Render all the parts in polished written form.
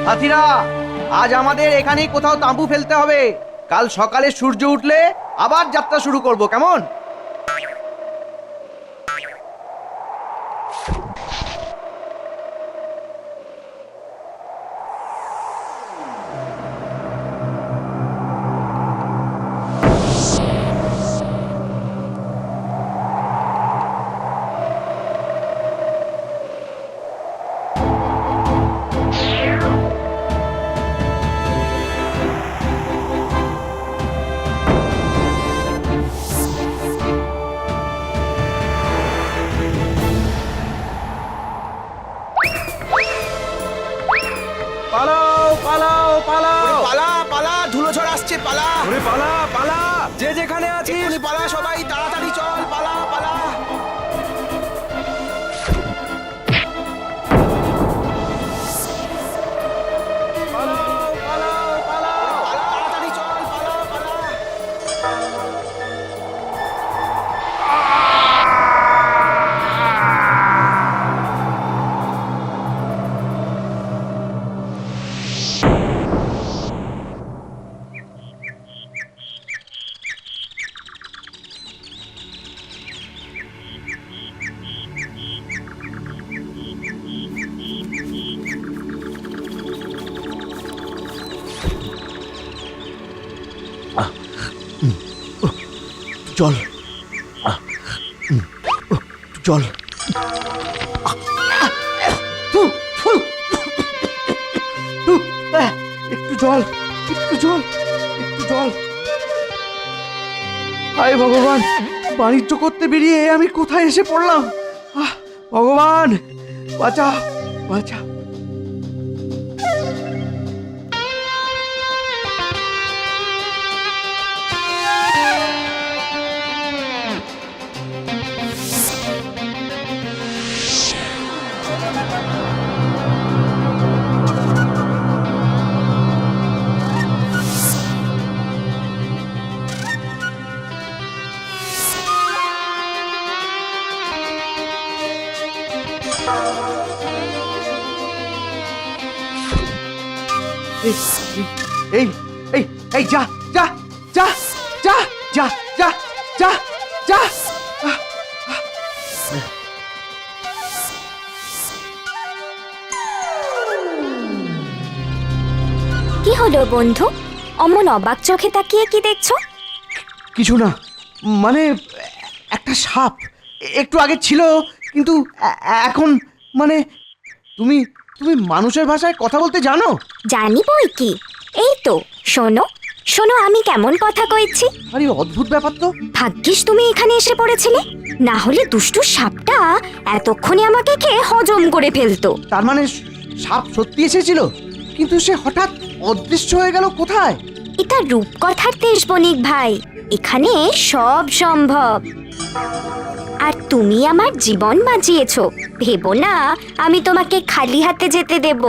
সাথীরা, আজ আমাদের এখানেই কোথাও তাঁবু ফেলতে হবে। কাল সকালে সূর্য উঠলে আবার যাত্রা শুরু করব, কেমন? পালাও পালাও পালাও! পালা পালা, ধুলো ঝড় আসছে, পালা! ওরে পালা পালা, যে যেখানে আছিস এক্ষুনি পালা, সবাই তাড়াতাড়ি চল, পালা পালা! পালাও পালাও পালাও! পালা, তাড়াতাড়ি চল, পালা পালা! জল, জল। একটু জল, একটু জল, একটু জল। হায় ভগবান, বাণিজ্য করতে বেরিয়ে আমি কোথায় এসে পড়লাম? ভগবান, বাঁচা বাঁচা! এই এই এই যা যা যা যা যা যা যা যা! কি হলো বন্ধু, অমন অবাক চোখে তাকিয়ে কি দেখছো? কিছু না, মানে একটা সাপ একটু আগে ছিল, কিন্তু এখন মানে তুমি তুমি মানুষের ভাষায় কথা বলতে জানো? জানি বই কি। এই তো শোনো শোনো, আমি কেমন কথা কইছি। আরে অদ্ভুত ব্যাপার তো। ভাগ্যিস তুমি এখানে এসে পড়েছিলে, না হলে দুষ্টু সাপটা এতক্ষণে আমাকে খেয়ে হজম করে ফেলতো। তার মানে সাপ সত্যি এসেছিল, কিন্তু সে হঠাৎ অদৃশ্য হয়ে গেল কোথায়? এটা রূপকথার দেশ বণিক ভাই, এখানে সব সম্ভব। আর তুমি আমার জীবন বাঁচিয়েছো, ভেবো না আমি তোমাকে খালি হাতে যেতে দেব।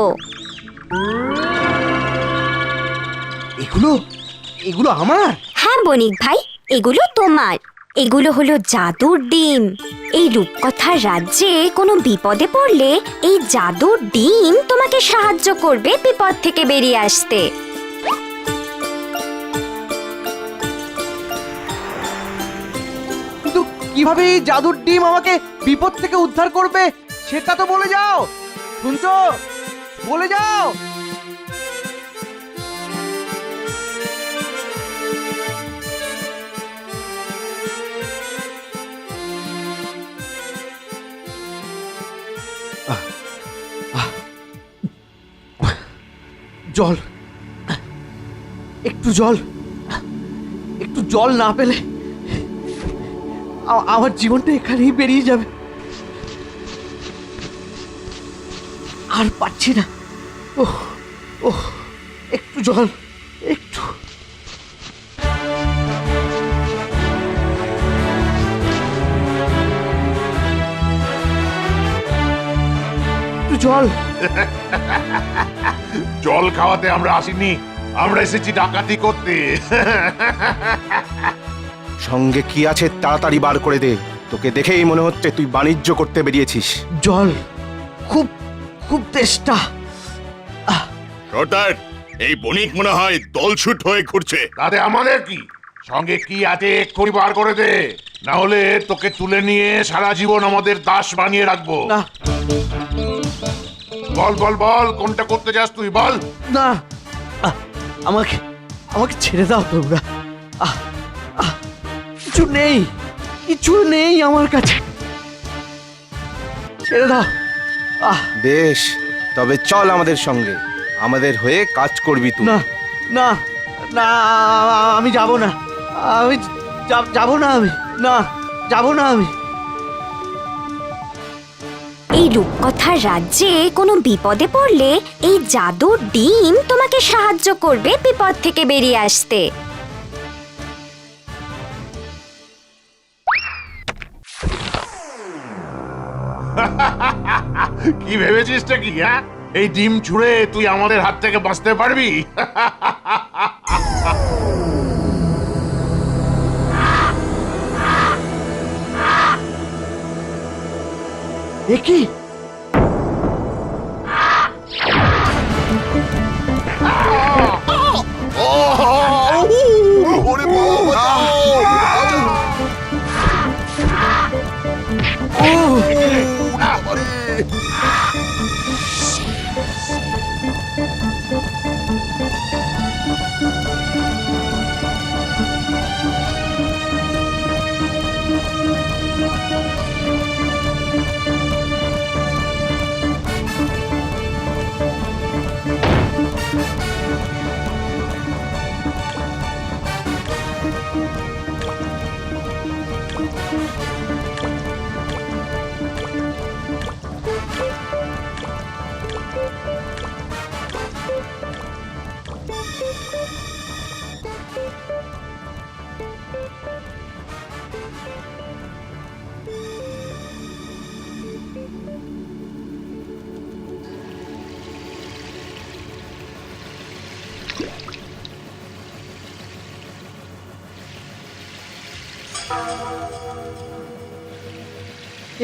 এগুলো এগুলো আমার? হ্যাঁ বণিক ভাই, এগুলো তোমার। এগুলো হলো জাদুর ডিম। এই রূপকথার রাজ্যে কোনো বিপদে পড়লে এই জাদুর ডিম তোমাকে সাহায্য করবে বিপদ থেকে বেরিয়ে আসতে। কিন্তু কিভাবে এই জাদুর ডিম আমাকে বিপদ থেকে উদ্ধার করবে সেটা তো বলে যাও। শুনছো? বলে যাও। জল, একটু জল, একটু জল না পেলে আমার জীবনটা এখানেই বেরিয়ে যাবে। আর পাচ্ছি না। ওহ ওহ, একটু জল, একটু। জল। জল খাওয়াতে আমরা আসিনি, আমরা এসেছি ডাকাতি করতে। সঙ্গে কি আছে তাড়াতাড়ি বার করে দে, তোকে দেখেই মনে হচ্ছে তুই বাণিজ্য করতে বেরিয়েছিস। জল, খুব খুব তেষ্টা। সর্দার, এই বণিক মনে হয় দলছুট হয়ে ঘুরছে। তাতে আমাদের কি? সঙ্গে কি আছে এক্ষুনি বার করে দে, না হলে তোকে তুলে নিয়ে সারা জীবন আমাদের দাস বানিয়ে রাখবো। না বল বল বল, কোনটা করতে চাস তুই বল। না আহ, আমাকে আমাকে ছেড়ে দাও তোমরা। আহ, আহ, কিছু নেই, কিছু নেই আমার কাছে, ছেড়ে দাও। আহ বেশ, তবে চল আমাদের সঙ্গে, আমাদের হয়ে কাজ করবি তুই। না না না, আমি যাব না, আমি যাব না, আমি না যাব না আমি। এই রূপকথার রাজ্যে কোনো বিপদে পড়লে এই জাদুর ডিম তোমাকে সাহায্য করবে বিপদ থেকে বেরিয়ে আসতে। কি ভেবেছিস কি? হ্যাঁ, এই ডিম ছুঁড়ে তুই আমাদের হাত থেকে বাঁচতে পারবি? এ কি?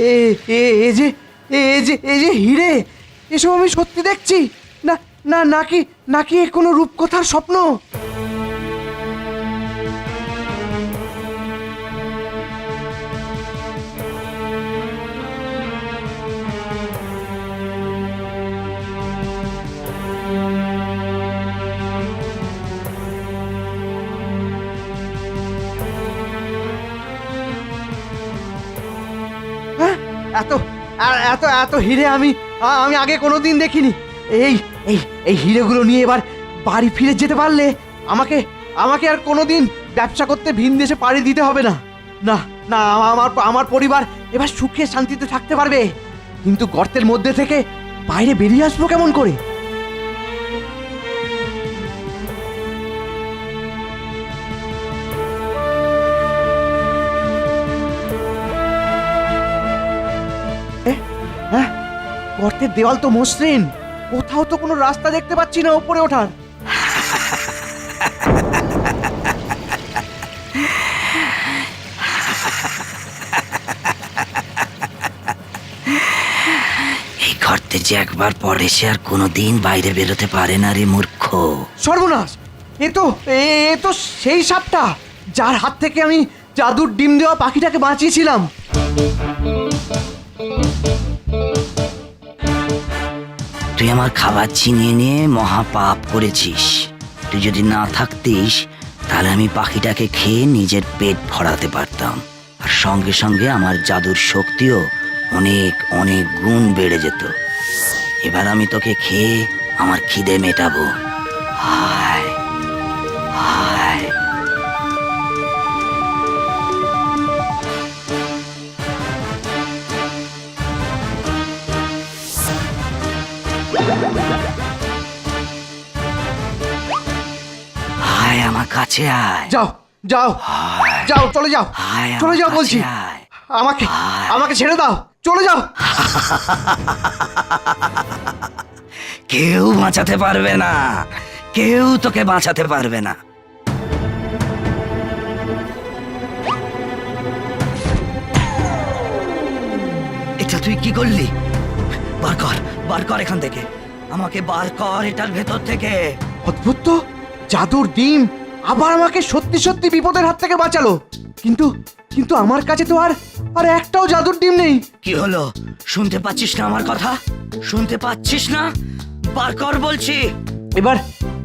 এ এ এ যে এ যে হিরে, এসব আমি সত্যি দেখছি না, না নাকি নাকি এ কোনো রূপকথার স্বপ্ন? হ্যাঁ, এত এত এত হিরে আমি আমি আগে কোনোদিন দেখিনি। এই এই এই হিরেগুলো নিয়ে এবার বাড়ি ফিরে যেতে পারলে আমাকে আমাকে আর কোনোদিন ব্যবসা করতে ভিন দেশে পাড়ি দিতে হবে না। না না, আমার আমার পরিবার এবার সুখে শান্তিতে থাকতে পারবে। কিন্তু গর্তের মধ্যে থেকে বাইরে বেরিয়ে আসবো কেমন করে? হ্যাঁ, গর্তের দেওয়াল তো মসৃণ, কোথাও তো কোনো রাস্তা দেখতে পাচ্ছি না উপরে ওঠার। এই গর্তে যে একবার পড়ে সে আর কোনোদিন বাইরে বেরোতে পারে না রে মূর্খ। সর্বনাশ, এ তো সেই সাপটা যার হাত থেকে আমি জাদুর ডিম দেওয়া পাখিটাকে বাঁচিয়েছিলাম। তুই আমার খাবার ছিনিয়ে নিয়ে মহা পাপ করেছিস। তুই যদি না থাকতিস তাহলে আমি পাখিটাকে খেয়ে নিজের পেট ভরাতে পারতাম, আর সঙ্গে সঙ্গে আমার জাদুর শক্তিও অনেক অনেক গুণ বেড়ে যেত। এবার আমি তোকে খেয়ে আমার খিদে মেটাবো। হায় হায়। হায় আমার কাছে আয়। যাও যাও যাও, চলে যাও, আয় আমার চলে যাও কাছে বলছি। আয়। আমাকে আয়। আমাকে ছেড়ে দাও, চলে যাও। কেউ বাঁচাতে পারবে না, কেউ তোকে বাঁচাতে পারবে না। এটা তুই কি করলি? বার কর এখান থেকে। আমাকে বার কর এটার ভেতর থেকে। অদ্ভুত তো, জাদুর ডিম আবার আমাকে সত্যি সত্যি বিপদের হাত থেকে বাঁচালো। কিন্তু কিন্তু আমার কাছে তো আর একটাও জাদুর ডিম নেই। কি হলো, শুনতে পাচ্ছিস না আমার কথা? শুনতে পাচ্ছিস না? বার কর বলছি। এবার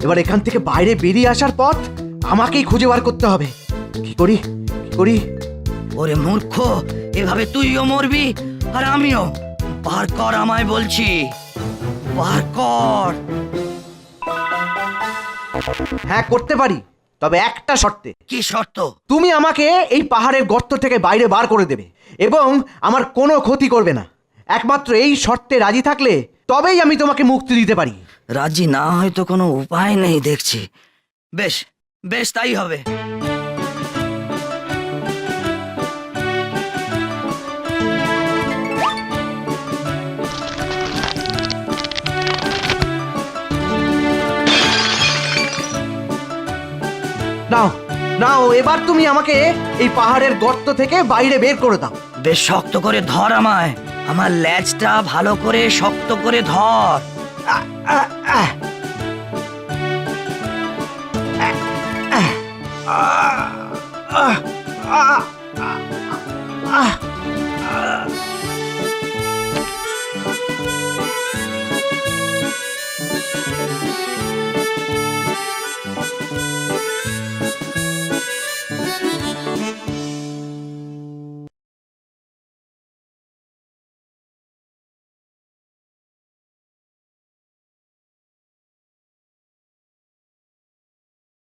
এবার এখান থেকে বাইরে বেরিয়ে আসার পথ আমাকেই খুঁজে বার করতে হবে। কি করি কি করি? ওরে মূর্খ, এভাবে তুইও মরবি আর আমিও। বার কর আমায় বলছি, বার কর। হ্যাঁ, করতে পারি, তবে একটা শর্তে। কি শর্ত? তুমি আমাকে এই পাহাড়ের গর্ত থেকে বাইরে বার করে দেবে এবং আমার কোনো ক্ষতি করবে না। একমাত্র এই শর্তে রাজি থাকলে তবেই আমি তোমাকে মুক্তি দিতে পারি। রাজি না হয়তো কোনো উপায় নেই দেখছি। বেশ বেশ, তাই হবে। নাও নাও, এবার তুমি আমাকে এই পাহাড়ের গর্ত থেকে বাইরে বের করে দাও। বেশ শক্ত করে ধর আমায়, আমার লেজটা ভালো করে শক্ত করে ধর। আহ, আহ, আহ। আহ, আহ, আহ, আহ, আহ,